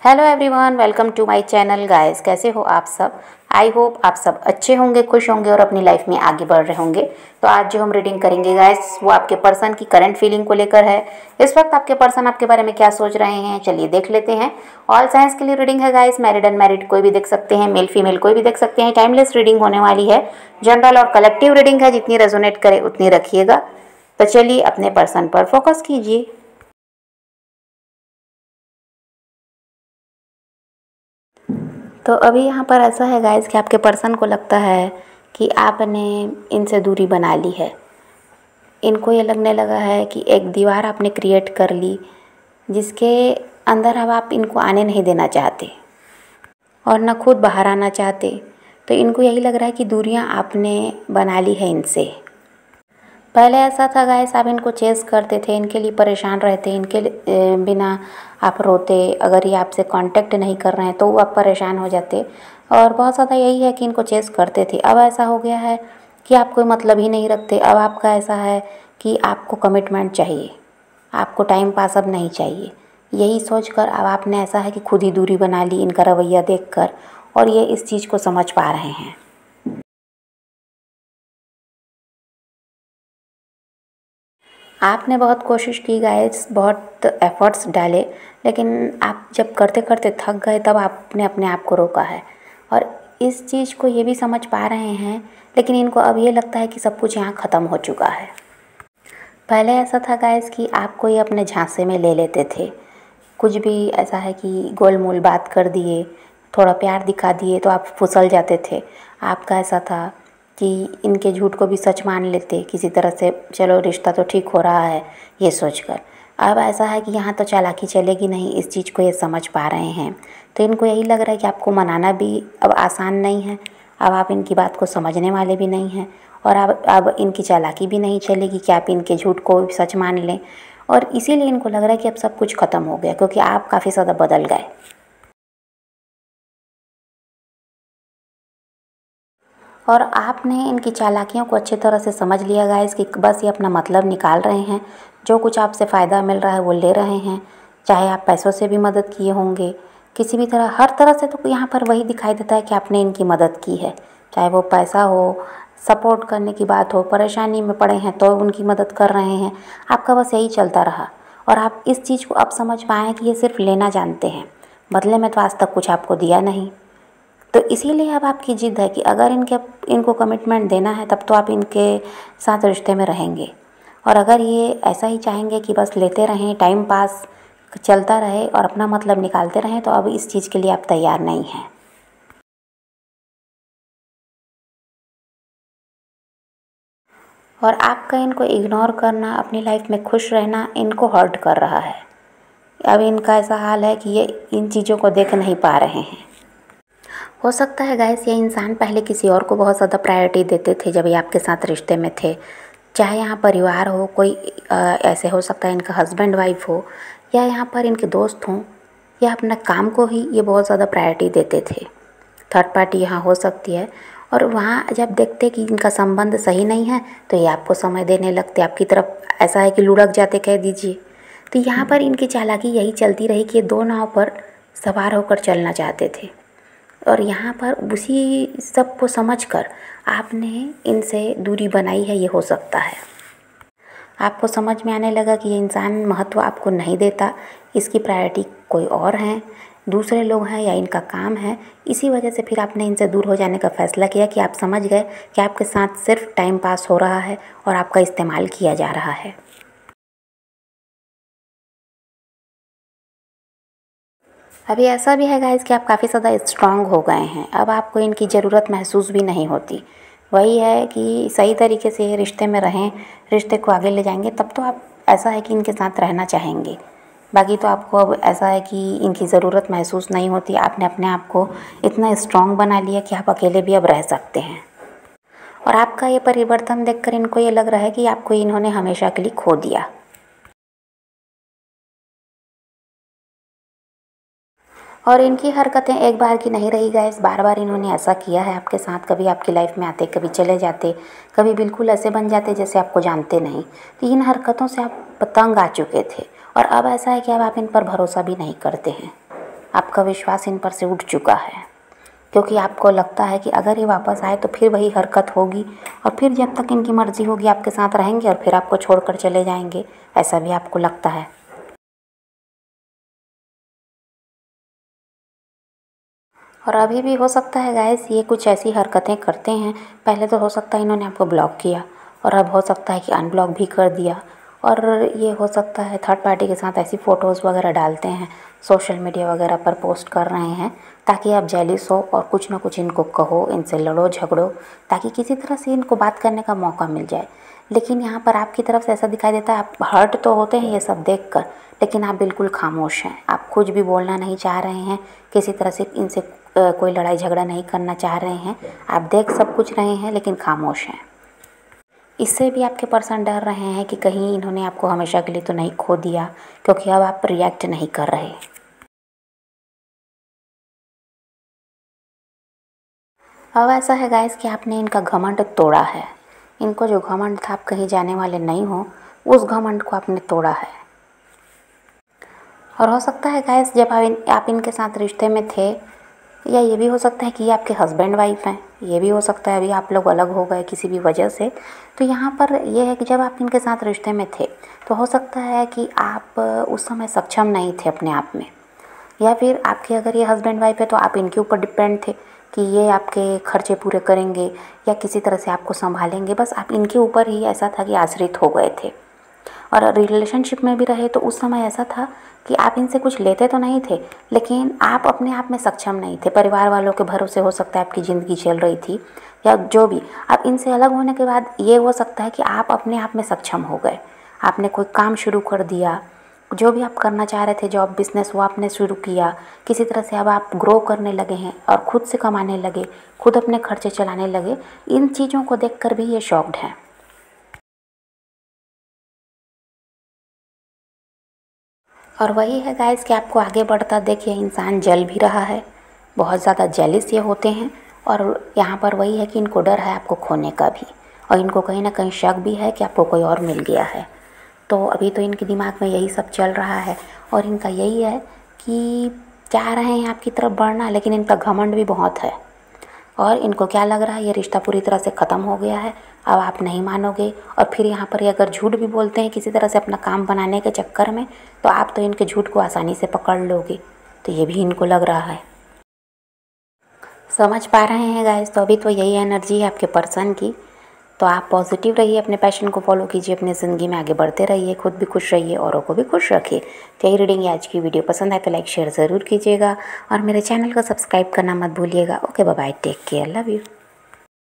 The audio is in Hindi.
Hello everyone, welcome to my channel guys. कैसे हो आप सब? आई होप आप सब अच्छे होंगे, खुश होंगे और अपनी लाइफ में आगे बढ़ रहे होंगे। तो आज जो हम रीडिंग करेंगे गाइस, वो आपके पर्सन की करंट फीलिंग को लेकर है। इस वक्त आपके पर्सन आपके बारे में क्या सोच रहे हैं, चलिए देख लेते हैं। ऑल साइंस के लिए रीडिंग है गाइस, मैरिड अनमैरिड कोई भी देख सकते हैं, मेल फीमेल कोई भी देख सकते हैं। टाइमलेस रीडिंग होने वाली है, जनरल और कलेक्टिव रीडिंग है, जितनी रेजोनेट करे उतनी रखिएगा। तो चलिए अपने पर्सन पर फोकस कीजिए। तो अभी यहाँ पर ऐसा है गाइस कि आपके पर्सन को लगता है कि आपने इनसे दूरी बना ली है। इनको ये लगने लगा है कि एक दीवार आपने क्रिएट कर ली, जिसके अंदर अब आप इनको आने नहीं देना चाहते और न खुद बाहर आना चाहते। तो इनको यही लग रहा है कि दूरियाँ आपने बना ली है इनसे। पहले ऐसा था गाइस, आप इनको चेस करते थे, इनके लिए परेशान रहते, इनके बिना आप रोते। अगर ये आपसे कांटेक्ट नहीं कर रहे हैं तो आप परेशान हो जाते। और बहुत ज़्यादा यही है कि इनको चेस करते थे। अब ऐसा हो गया है कि आप कोई मतलब ही नहीं रखते। अब आपका ऐसा है कि आपको कमिटमेंट चाहिए, आपको टाइम पास अब नहीं चाहिए। यही सोचकर अब आपने ऐसा है कि खुद ही दूरी बना ली इनका रवैया देखकर, और ये इस चीज़ को समझ पा रहे हैं। आपने बहुत कोशिश की गाइस, बहुत एफर्ट्स डाले, लेकिन आप जब करते करते थक गए तब आपने अपने आप को रोका है। और इस चीज़ को ये भी समझ पा रहे हैं, लेकिन इनको अब ये लगता है कि सब कुछ यहाँ ख़त्म हो चुका है। पहले ऐसा था गाइस कि आपको ये अपने झांसे में ले लेते थे। कुछ भी ऐसा है कि गोल मोल बात कर दिए, थोड़ा प्यार दिखा दिए तो आप फिसल जाते थे। आपका ऐसा था कि इनके झूठ को भी सच मान लेते किसी तरह से, चलो रिश्ता तो ठीक हो रहा है ये सोचकर। अब ऐसा है कि यहाँ तो चालाकी चलेगी नहीं, इस चीज़ को ये समझ पा रहे हैं। तो इनको यही लग रहा है कि आपको मनाना भी अब आसान नहीं है। अब आप इनकी बात को समझने वाले भी नहीं हैं, और अब इनकी चालाकी भी नहीं चलेगी कि आप इनके झूठ को सच मान लें। और इसीलिए इनको लग रहा है कि अब सब कुछ ख़त्म हो गया, क्योंकि आप काफ़ी ज़्यादा बदल गए। और आपने इनकी चालाकियों को अच्छी तरह से समझ लिया गाइस कि बस ये अपना मतलब निकाल रहे हैं। जो कुछ आपसे फ़ायदा मिल रहा है वो ले रहे हैं। चाहे आप पैसों से भी मदद किए होंगे, किसी भी तरह, हर तरह से तो यहाँ पर वही दिखाई देता है कि आपने इनकी मदद की है। चाहे वो पैसा हो, सपोर्ट करने की बात हो, परेशानी में पड़े हैं तो उनकी मदद कर रहे हैं। आपका बस यही चलता रहा, और आप इस चीज़ को अब समझ पाएँ कि ये सिर्फ लेना जानते हैं, बदले में तो आज तक कुछ आपको दिया नहीं। तो इसीलिए अब आपकी ज़िद है कि अगर इनको कमिटमेंट देना है तब तो आप इनके साथ रिश्ते में रहेंगे। और अगर ये ऐसा ही चाहेंगे कि बस लेते रहें, टाइम पास चलता रहे और अपना मतलब निकालते रहें, तो अब इस चीज़ के लिए आप तैयार नहीं हैं। और आपका इनको इग्नोर करना, अपनी लाइफ में खुश रहना इनको हर्ट कर रहा है। अब इनका ऐसा हाल है कि ये इन चीज़ों को देख नहीं पा रहे हैं। हो सकता है गाइस, ये इंसान पहले किसी और को बहुत ज़्यादा प्रायोरिटी देते थे जब ये आपके साथ रिश्ते में थे। चाहे यहाँ परिवार हो, कोई ऐसे हो सकता है इनका हस्बैंड वाइफ हो, या यहाँ पर इनके दोस्त हों, या अपना काम को ही ये बहुत ज़्यादा प्रायोरिटी देते थे। थर्ड पार्टी यहाँ हो सकती है, और वहाँ जब देखते कि इनका संबंध सही नहीं है तो ये आपको समय देने लगते, आपकी तरफ ऐसा है कि लुढ़क जाते कह दीजिए। तो यहाँ पर इनकी चालाकी यही चलती रही कि ये दो नाव पर सवार होकर चलना चाहते थे। और यहाँ पर उसी सब को समझकर आपने इनसे दूरी बनाई है, ये हो सकता है। आपको समझ में आने लगा कि ये इंसान महत्व आपको नहीं देता, इसकी प्रायोरिटी कोई और है, दूसरे लोग हैं या इनका काम है। इसी वजह से फिर आपने इनसे दूर हो जाने का फ़ैसला किया कि आप समझ गए कि आपके साथ सिर्फ टाइम पास हो रहा है और आपका इस्तेमाल किया जा रहा है। अभी ऐसा भी है गाइस कि आप काफ़ी ज़्यादा स्ट्रांग हो गए हैं, अब आपको इनकी ज़रूरत महसूस भी नहीं होती। वही है कि सही तरीके से रिश्ते में रहें, रिश्ते को आगे ले जाएंगे तब तो आप ऐसा है कि इनके साथ रहना चाहेंगे। बाकी तो आपको अब ऐसा है कि इनकी ज़रूरत महसूस नहीं होती। आपने अपने आप को इतना स्ट्रांग बना लिया कि आप अकेले भी अब रह सकते हैं। और आपका ये परिवर्तन देखकर इनको ये लग रहा है कि आपको इन्होंने हमेशा के लिए खो दिया। और इनकी हरकतें एक बार की नहीं रही गाइस, बार बार इन्होंने ऐसा किया है आपके साथ। कभी आपकी लाइफ में आते, कभी चले जाते, कभी बिल्कुल ऐसे बन जाते जैसे आपको जानते नहीं। तो इन हरकतों से आप तंग आ चुके थे, और अब ऐसा है कि अब आप इन पर भरोसा भी नहीं करते हैं। आपका विश्वास इन पर से उठ चुका है, क्योंकि आपको लगता है कि अगर ये वापस आए तो फिर वही हरकत होगी और फिर जब तक इनकी मर्ज़ी होगी आपके साथ रहेंगे और फिर आपको छोड़कर चले जाएंगे, ऐसा भी आपको लगता है। और अभी भी हो सकता है गाइस ये कुछ ऐसी हरकतें करते हैं। पहले तो हो सकता है इन्होंने आपको ब्लॉक किया और अब हो सकता है कि अनब्लॉक भी कर दिया, और ये हो सकता है थर्ड पार्टी के साथ ऐसी फ़ोटोज़ वगैरह डालते हैं, सोशल मीडिया वगैरह पर पोस्ट कर रहे हैं ताकि आप जेलिस हो और कुछ ना कुछ इनको कहो, इनसे लड़ो झगड़ो, ताकि किसी तरह से इनको बात करने का मौका मिल जाए। लेकिन यहाँ पर आपकी तरफ से ऐसा दिखाई देता है, आप हर्ट तो होते हैं ये सब देखकर, लेकिन आप बिल्कुल खामोश हैं। आप कुछ भी बोलना नहीं चाह रहे हैं, किसी तरह से इनसे कोई लड़ाई झगड़ा नहीं करना चाह रहे हैं। आप देख सब कुछ रहे हैं लेकिन खामोश हैं। इससे भी आपके पर्सन डर रहे हैं कि कहीं इन्होंने आपको हमेशा के लिए तो नहीं खो दिया, क्योंकि अब आप रिएक्ट नहीं कर रहे। अब ऐसा है गाइस कि आपने इनका घमंड तोड़ा है। इनको जो घमंड था आप कहीं जाने वाले नहीं हो, उस घमंड को आपने तोड़ा है। और हो सकता है गाइस जब आप इनके साथ रिश्ते में थे, या ये भी हो सकता है कि ये आपके हस्बैंड वाइफ हैं, ये भी हो सकता है अभी आप लोग अलग हो गए किसी भी वजह से। तो यहाँ पर यह है कि जब आप इनके साथ रिश्ते में थे तो हो सकता है कि आप उस समय सक्षम नहीं थे अपने आप में, या फिर आपके अगर ये हस्बैंड वाइफ है तो आप इनके ऊपर डिपेंड थे कि ये आपके खर्चे पूरे करेंगे या किसी तरह से आपको संभालेंगे। बस आप इनके ऊपर ही ऐसा था कि आश्रित हो गए थे। और रिलेशनशिप में भी रहे तो उस समय ऐसा था कि आप इनसे कुछ लेते तो नहीं थे, लेकिन आप अपने आप में सक्षम नहीं थे। परिवार वालों के भरोसे हो सकता है आपकी ज़िंदगी चल रही थी, या जो भी। अब इनसे अलग होने के बाद ये हो सकता है कि आप अपने आप में सक्षम हो गए, आपने कोई काम शुरू कर दिया, जो भी आप करना चाह रहे थे, जॉब बिजनेस वो आपने शुरू किया। किसी तरह से अब आप ग्रो करने लगे हैं और खुद से कमाने लगे, खुद अपने खर्चे चलाने लगे। इन चीज़ों को देखकर भी ये शॉक्ड हैं। और वही है गाइस कि आपको आगे बढ़ता देखिए इंसान जल भी रहा है, बहुत ज़्यादा जेलिस ये होते हैं। और यहाँ पर वही है कि इनको डर है आपको खोने का भी, और इनको कहीं ना कहीं शक भी है कि आपको कोई और मिल गया है। तो अभी तो इनके दिमाग में यही सब चल रहा है, और इनका यही है कि चाह रहे हैं आपकी तरफ बढ़ना, लेकिन इनका घमंड भी बहुत है। और इनको क्या लग रहा है ये रिश्ता पूरी तरह से ख़त्म हो गया है, अब आप नहीं मानोगे। और फिर यहाँ पर ये अगर झूठ भी बोलते हैं किसी तरह से अपना काम बनाने के चक्कर में, तो आप तो इनके झूठ को आसानी से पकड़ लोगे। तो ये भी इनको लग रहा है। समझ पा रहे हैं गाइस? तो अभी तो यही एनर्जी है आपके पर्सन की। तो आप पॉजिटिव रहिए, अपने पैशन को फॉलो कीजिए, अपनी ज़िंदगी में आगे बढ़ते रहिए, खुद भी खुश रहिए, औरों को भी खुश रखिए। तो यही रीडिंग आज की वीडियो पसंद आए तो लाइक शेयर ज़रूर कीजिएगा, और मेरे चैनल को सब्सक्राइब करना मत भूलिएगा। Okay bye bye, take care, love you.